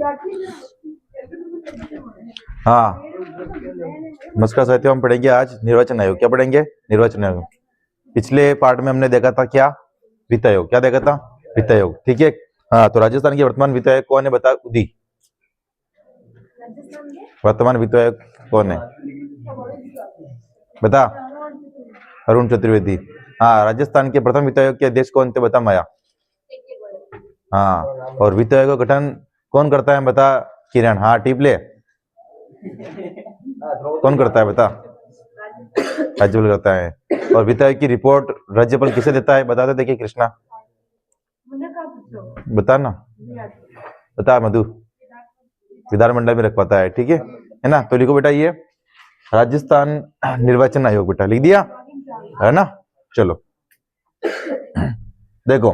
हाँ, नमस्कार साथियों, हम पढ़ेंगे आज निर्वाचन आयोग। क्या पढ़ेंगे? निर्वाचन आयोग। पिछले पार्ट में हमने देखा था क्या? वित्त आयोग। क्या देखा था? वित्त आयोग। ठीक है। हाँ, तो राजस्थान के वर्तमान वित्त आयोग कौन है बता उदी? वर्तमान वित्त आयोग कौन है बता? अरुण चतुर्वेदी। हाँ, राजस्थान के प्रथम वित्त आयोग के अध्यक्ष कौन थे बता माया? हाँ, और वित्त आयोग का गठन कौन करता है बता किरण? हाँ, टिपले कौन करता है बता? राज्यपाल करता है। और वित्त आयोग की रिपोर्ट राज्यपाल किसे देता है बता दे। देखिए कृष्णा, बता ना, बता मधु। विधानमंडल में रख पाता है। ठीक है ना? तो लिखो बेटा ये राजस्थान निर्वाचन आयोग। बेटा लिख दिया है ना? चलो देखो,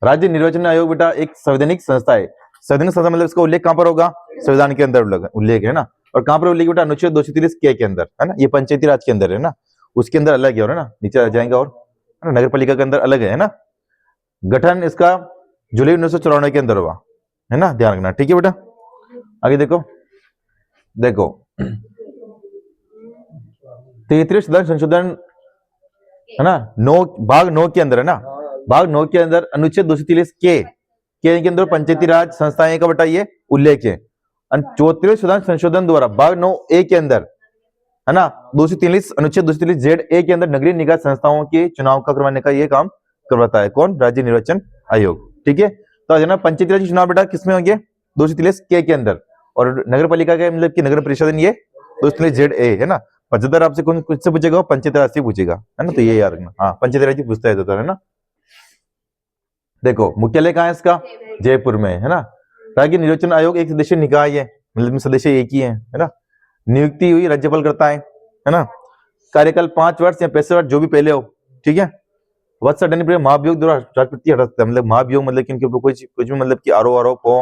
राज्य निर्वाचन आयोग बेटा एक संवैधानिक संस्था है। संवैधानिक संस्था मतलब इसका उल्लेख कहां पर होगा? संविधान के अंदर उल्लेख है ना। और कहां पर उल्लेख बेटा? अनुच्छेद 230 के अंदर है ना। ये पंचायती राज के अंदर है ना, उसके अंदर अलग है और है ना, नीचे आ जाएंगे और नगर पालिका के अंदर अलग है ना। गठन इसका जुलाई 1994 के अंदर हुआ है ना, ध्यान रखना। ठीक है बेटा, आगे देखो। देखो 33 संशोधन है ना, 9 भाग 9 के अंदर है ना, भाग 9 के अंदर अनुच्छेद 230 के अंदर पंचायती राज संस्थाएं का बेटा ये उल्लेख है। 34वें संशोधन द्वारा भाग 9 ए के अंदर है ना, 230 अनुच्छेद 230 जेड ए के अंदर नगरीय निकाय संस्थाओं के चुनाव का करवाने का ये काम करवाता है कौन? राज्य निर्वाचन आयोग। ठीक है, तो है ना पंचायती राज चुनाव बेटा किसमें होंगे? 230 के अंदर। और नगर पालिका के मतलब कि नगर परिषद ये 230 जेड ए है ना। 75 आपसे कौन कुछ से पूछेगा? पंचायती राज से पूछेगा है ना, तो ये याद रखना। हाँ, पंचायती राज पूछता है ना। देखो मुख्यालय कहाँ है इसका? जयपुर में है ना। राज्य निर्वाचन आयोग एक सदस्य निकाय है, मतलब सदस्य एक ही है ना। नियुक्ति हुई राज्यपाल करता है ना। कार्यकाल 5 वर्ष या 65 वर्ष जो भी पहले हो। ठीक है। वत्स हटाने पर महाभियोग द्वारा राष्ट्रपति हटा सकता है। मतलब महाभियोग मतलब कि इनके ऊपर कुछ भी मतलब कि आरोप हो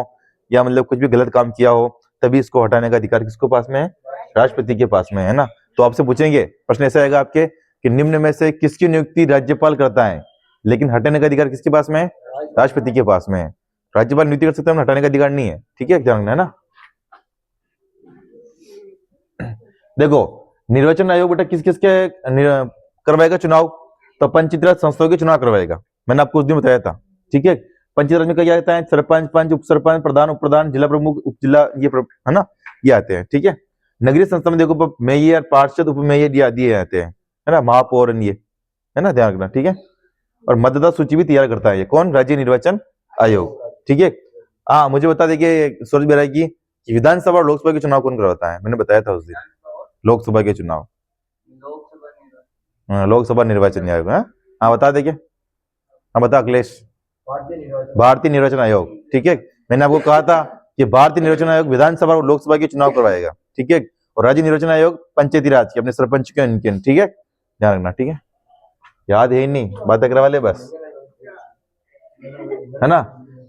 या मतलब कुछ भी गलत काम किया हो, तभी इसको हटाने का अधिकार किसको पास में है? राष्ट्रपति के पास में है ना। तो आपसे पूछेंगे प्रश्न ऐसा आएगा आपके कि निम्न में से किसकी नियुक्ति राज्यपाल करता है, लेकिन हटाने का अधिकार किसके पास में है? राष्ट्रपति के पास में है। राज्यपाल नियुक्ति कर सकता है, हटाने का अधिकार नहीं है। ठीक है, ध्यान रखना है ना। देखो निर्वाचन आयोग बेटा किस किस के करवाएगा चुनाव? तो पंचायती राज संस्थाओं के चुनाव करवाएगा। मैंने आपको उस दिन बताया था। ठीक है, पंचायती राज में क्या आता है? सरपंच, पंच, उप सरपंच, प्रधान, उप प्रधान, जिला प्रमुख, उप जिला, ये है ना, ये आते हैं। ठीक है, नगरीय संस्था में देखो मेयर, पार्षद, उप मेयर ये दिए जाते हैं है ना, महापौर ये है ना, ध्यान रखना। ठीक है, और मतदाता सूची भी तैयार करता है ये कौन? राज्य निर्वाचन आयोग। ठीक है। हाँ, मुझे बता देखिए सूरज बेरा की विधानसभा और लोकसभा के चुनाव कौन करवाता है? मैंने बताया था उस दिन, लोकसभा के चुनाव लोकसभा निर्वाचन आयोग। हाँ बता देखिए, हाँ बता अखिलेश। भारतीय निर्वाचन आयोग। ठीक है, मैंने आपको कहा था कि भारतीय निर्वाचन आयोग विधानसभा और लोकसभा के चुनाव करवाएगा। ठीक है, और राज्य निर्वाचन आयोग पंचायती राज के अपने सरपंच के इनके। ठीक है, ध्यान रखना। ठीक है, याद है ही नहीं, बातें करवा ले बस है ना।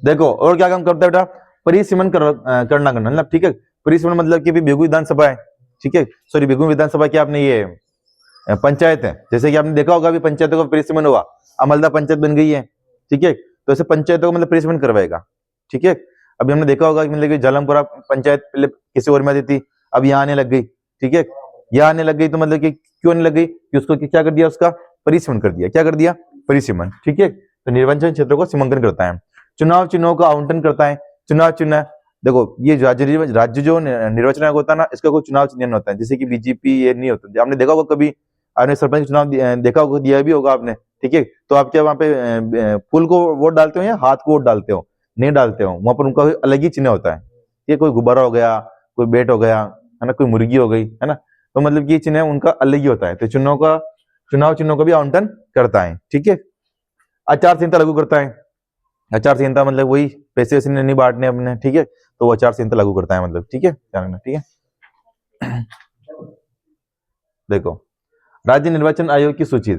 देखो और क्या काम करता है बेटा? परिसीमन करना मतलब। ठीक है, परिसीमन मतलब कि बेगू विधानसभा है। ठीक है, सॉरी बेगू विधानसभा की आपने ये पंचायत है, जैसे कि आपने देखा होगा अभी पंचायतों का परिसीमन हुआ, अमलदा पंचायत बन गई है। ठीक है, तो ऐसे पंचायतों को मतलब परिसीमन करवाएगा। ठीक है, अभी हमने देखा होगा कि मतलब कि जालमपुरा पंचायत पहले किसी और में आती थी, अब यहाँ आने लग गई। ठीक है, यहाँ आने लग गई तो मतलब कि क्यों आने लग गई? कि उसको क्या कर दिया? उसका परिसीमन कर दिया। क्या कर दिया? परिसीमन। ठीक है, तो निर्वाचन क्षेत्रों को सीमांकन करता है, चुनाव चिन्हों का आवंटन करता है। चुनाव चिन्ह देखो, ये राज्य जो निर्वाचन आयोग होता है ना, इसका कोई चुनाव चिन्ह होता है, जैसे कि बीजेपी ये नहीं होता। आपने देखा होगा कभी, आपने सरपंच चुनाव देखा होगा, दिया भी होगा आपने। ठीक है, तो आप क्या वहाँ पे फूल को वोट डालते हो या हाथ को वोट डालते हो? नहीं डालते हो, वहां पर उनका अलग ही चिन्ह होता है। ये कोई गुब्बारा हो गया, कोई बेट हो गया है ना, कोई मुर्गी हो गई है ना, तो मतलब ये चिन्ह उनका अलग ही होता है। तो चुनाव चिन्हों का भी आवंटन करता है। ठीक है, आचार संहिता लागू करता है। आचार संहिता मतलब वही पैसे वैसे नहीं बांटने अपने। ठीक है, तो वो आचार संहिता लागू करता है मतलब। ठीक है, ध्यान रखना। ठीक है, देखो राज्य निर्वाचन आयोग की सूची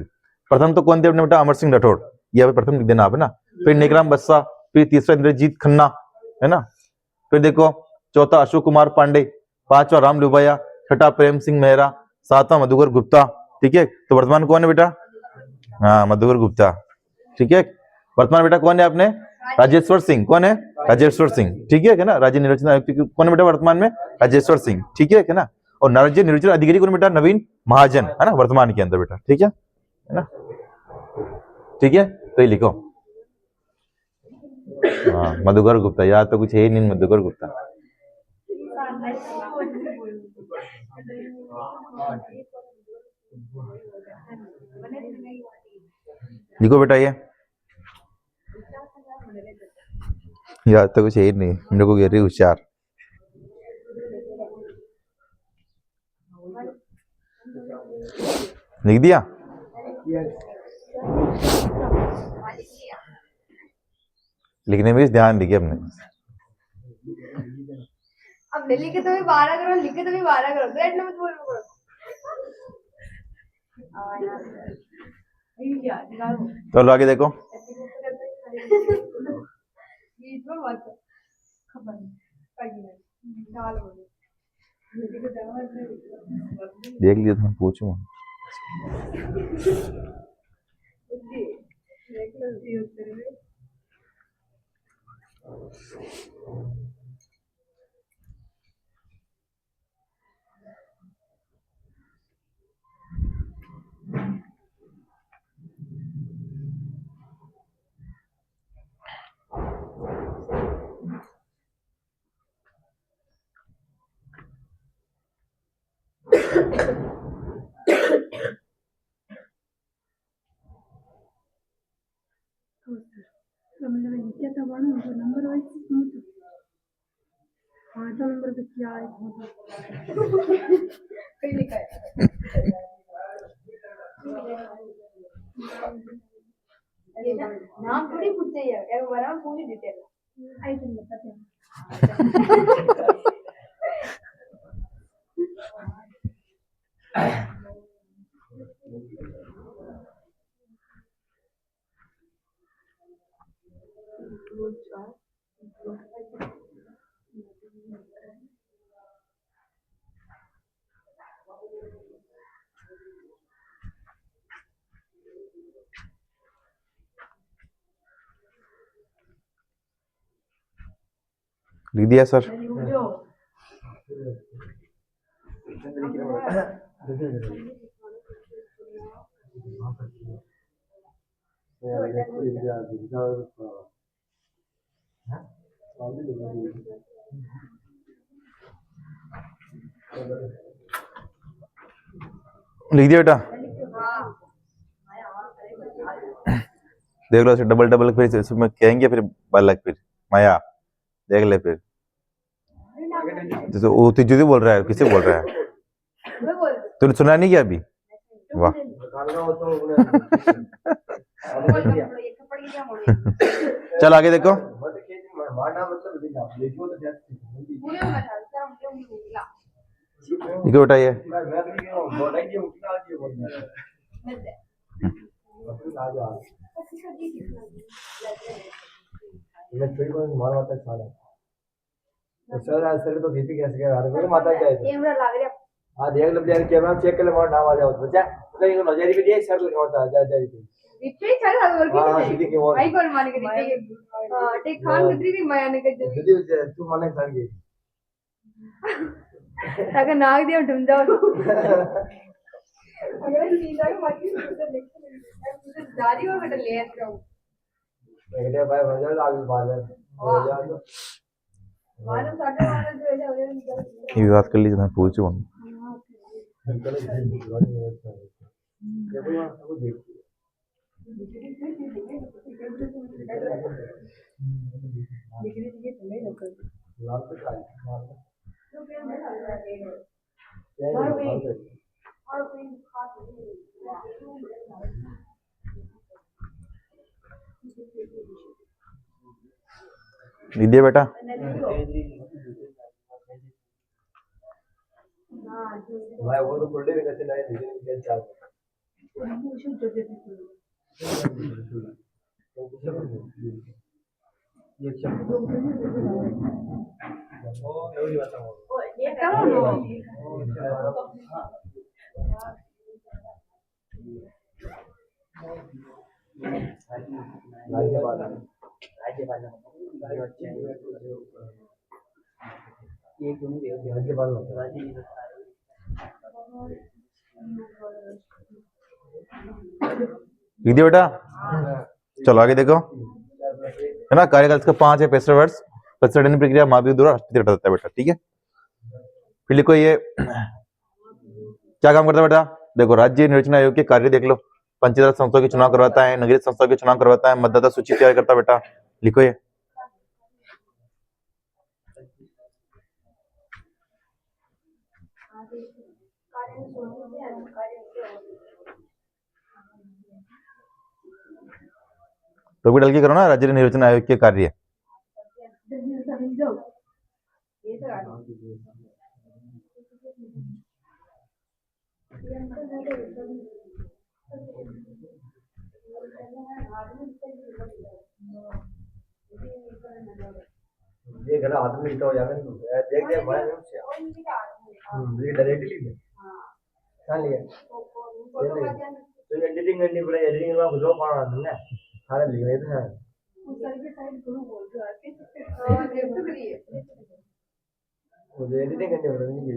प्रथम तो कौन थे अपने बेटा? अमर सिंह राठौड़, ये प्रथम लिख देना आप है ना। फिर नेकराम बस्सा, फिर तीसरा इंद्रजीत खन्ना है ना, फिर देखो चौथा अशोक कुमार पांडे, पांचवा राम लुबाया, छठा प्रेम सिंह मेहरा, सातवां मधुकर गुप्ता। ठीक है, तो वर्तमान कौन है बेटा? हाँ, मधुकर गुप्ता। ठीक है, वर्तमान बेटा कौन है आपने? राजेश्वर सिंह। कौन है? राजेश्वर सिंह, ठीक है ना। राज्य निर्वाचन आयुक्त कौन है बेटा वर्तमान में? राजेश्वर सिंह, ठीक है ना। और राज्य निर्वाचन अधिकारी कौन बेटा? नवीन महाजन, है ना, वर्तमान के अंदर बेटा, ठीक है ना, ठीक है। तो ये लिखो, हाँ, मधुकर गुप्ता। याद तो कुछ है ही नहीं, मधुकर गुप्ता। लिखो बेटा, ये याद तो कुछ है ही नहीं, मेरे को कह रही होशियार। लिख दिया? लिखने में ध्यान दीजिए अपने। अब नहीं लिखे तो भी 12 करो, लिखे तो भी 12 करो, तो एटने मत बोल करो। चलो आगे देखो। देख लिया तो मैं पूछूं। नंबर वाइज नंबर पे क्या है लिखा है। नाम थोड़ी पूछते हैं, एक बार हम पूरी डिटेल आई तुम बताते हैं। लिख दिया सर? लिख दिया बेटा? देख लो, डबल डबल फिर इसमें कहेंगे, फिर बालक, फिर माया देख ले। फिर जैसे वो तिजोरी बोल रहा है, किसे बोल रहा है? तूने सुना नहीं क्या अभी? वाह। चल आगे देखो। देखो बेटा, ये सर तो बीपी कैसे के माता जाए कैमरा लाग रहा। हां देख लो यार, कैमरा चेक कर ले, मोर नाम आ जाओ बच्चा। तो ये नजर भी दे सर लिखा होता जा जा बीपी चल रहा है। हां सीधी के वो भाई कौन मान के हां टेक खान गुजरी भी माया ने कर दीदी तू माने सांगे अगर नाग दिया ढूंढ जाओ। अगर सीधा मत जारी हो बेटा ले आते हो। पहले भाई हो जाओ आगे बात है हो जाओ तो मानो साढ़े मानो जो है ये बात कर लीजिए, मैं पूछूं। विद्या बेटा, भाई वो तो बुल्ले भी कैसे लाए दीदी चाल ये शब्द ओ एवढी वाचा ये क्या हो राज्यपाल राज्यपाल ये क्यों नहीं देखो ध्यान के बाद होता है लिख दिया बेटा? चलो आगे देखो, है ना। कार्यकाल इसका 5 है, 65 वर्ष। प्रतिष्ठापन प्रक्रिया महाभियोग द्वारा राष्ट्रपति हटाता है बेटा, ठीक है। फिर लिखो ये क्या काम करता है बेटा? देखो, राज्य निर्वाचन आयोग के कार्य देख लो। पंचायत संस्थाओं के चुनाव करवाता है, नगरीय संस्थाओं के चुनाव करवाता है, मतदाता सूची तैयार करता है बेटा। लिखो ये। तो भी डल के करो ना, राज्य निर्वाचन आयोग के कार्य। ये गला हाथ में लिखा हो जाएगा देख देख मैं ये डायरेक्टली में कहां लिया तो एडिटिंग करनी पड़ेगी एडिटिंग में कुछ पाना है सारे लिख रहे थे सर के साइड गुरु बोल रहे हो मुझे एडिटिंग करनी पड़ेगी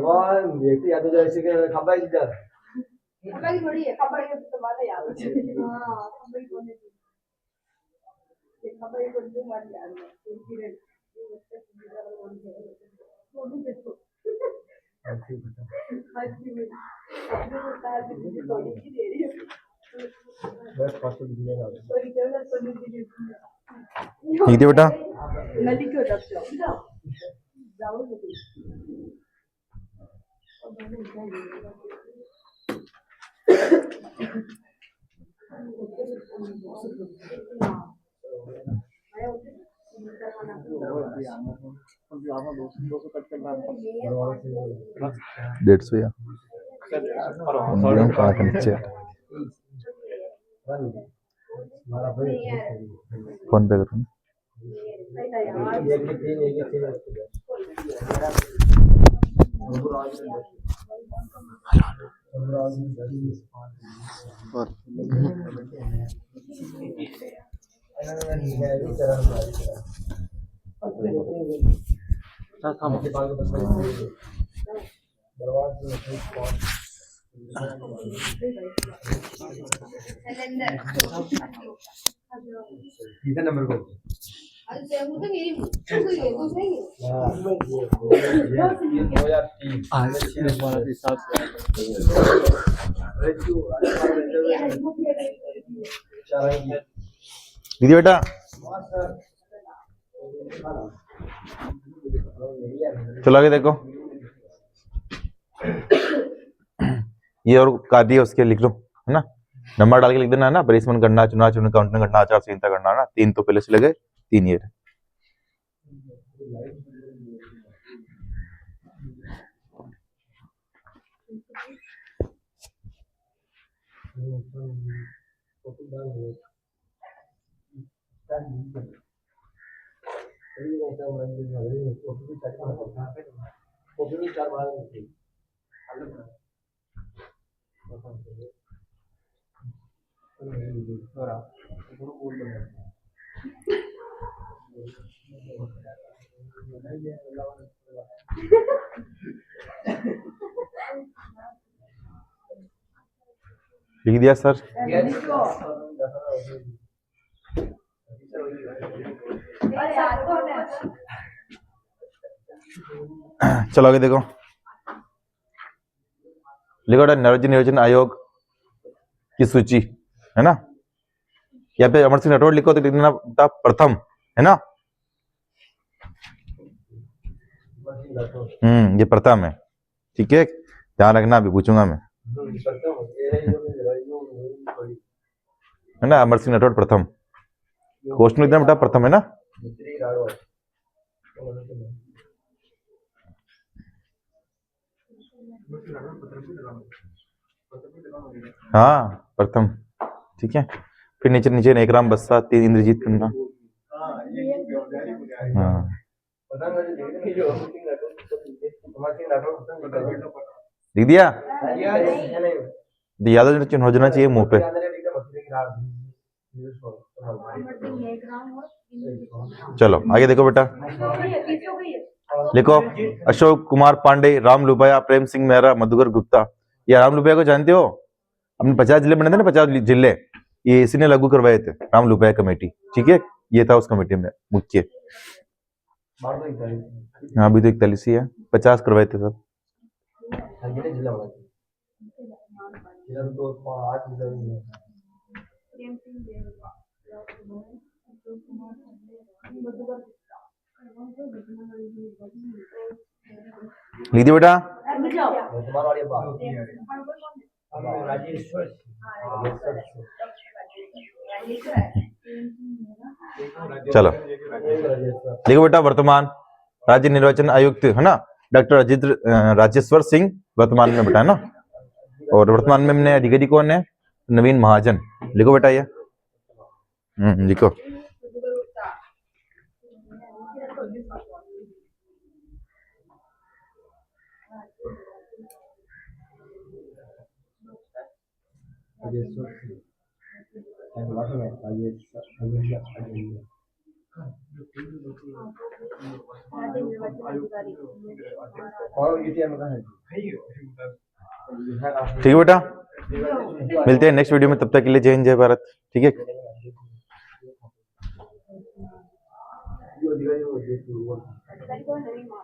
कौन व्यक्ति याद हो जाए इसी के खबर इधर खबर थोड़ी है, खबर के तो बात है याद हो हां खबर कौन है ये खबर को जो मार याद है इंसिडेंट वो भी देखो अच्छी बता अच्छी में अपने को तार भी थोड़ी सी दे रही है बस पास तो दिया ना थोड़ी देर में थोड़ी सी ठीक है बेटा? नली क्यों दब जाओ जाओ डेढ़ सौ या कहाँ का नीचे फोन पे करूँ। नंबर को दीदी बेटा चलो आगे देखो, ये और कार्य उसके लिख लो, है ना। नंबर डाल के लिख देना, है ना। परिसमन करना, चुनाव चुनाव काउंटिंग करना, आचार संहिता करना, है ना। 3 तो पहले से लगे, 3 ये लिख दिया सर। चलो आगे देखो, लिखो राज्य निर्वाचन आयोग की सूची, है ना। यहाँ पे अमर सिंह राठौड़ लिखो तो लिख देना प्रथम, है ना। ये प्रथम है, ठीक है। ध्यान रखना, अभी पूछूंगा मैं, है ना। अमर सिंह राठौड़ प्रथम, क्वेश्चन लिख देना बेटा प्रथम, है ना। हाँ प्रथम, ठीक है। फिर नीचे नीचे नेकराम बस्सा, 3 इंद्रजीत खन्ना। हाँ लिख दिया? तो याद चिन्ह हो जाना चाहिए मुंह पे। चलो आगे देखो बेटा, लिखो अशोक कुमार पांडे, राम लुबाया, प्रेम सिंह मेहरा, मधुकर गुप्ता। ये राम लुबाया को जानते हो? अपने 50 जिले बने थे ना, 50 जिले, ये इसी ने लागू करवाए थे, राम लुबाया कमेटी। ठीक है, ये था उस कमेटी में मुख्य। हाँ अभी तो 41 ही है, 50 करवाए थे सब। लीजिए बेटा, चलो देखो बेटा, वर्तमान राज्य निर्वाचन आयुक्त है ना डॉक्टर राजेश्वर सिंह वर्तमान में बेटा है ना, और वर्तमान में हमने अधिकारी कौन है? नवीन महाजन। लिखो बेटा ये, लिखो। ठीक है बेटा, मिलते हैं नेक्स्ट वीडियो में, तब तक के लिए जय हिंद जय भारत। ठीक है।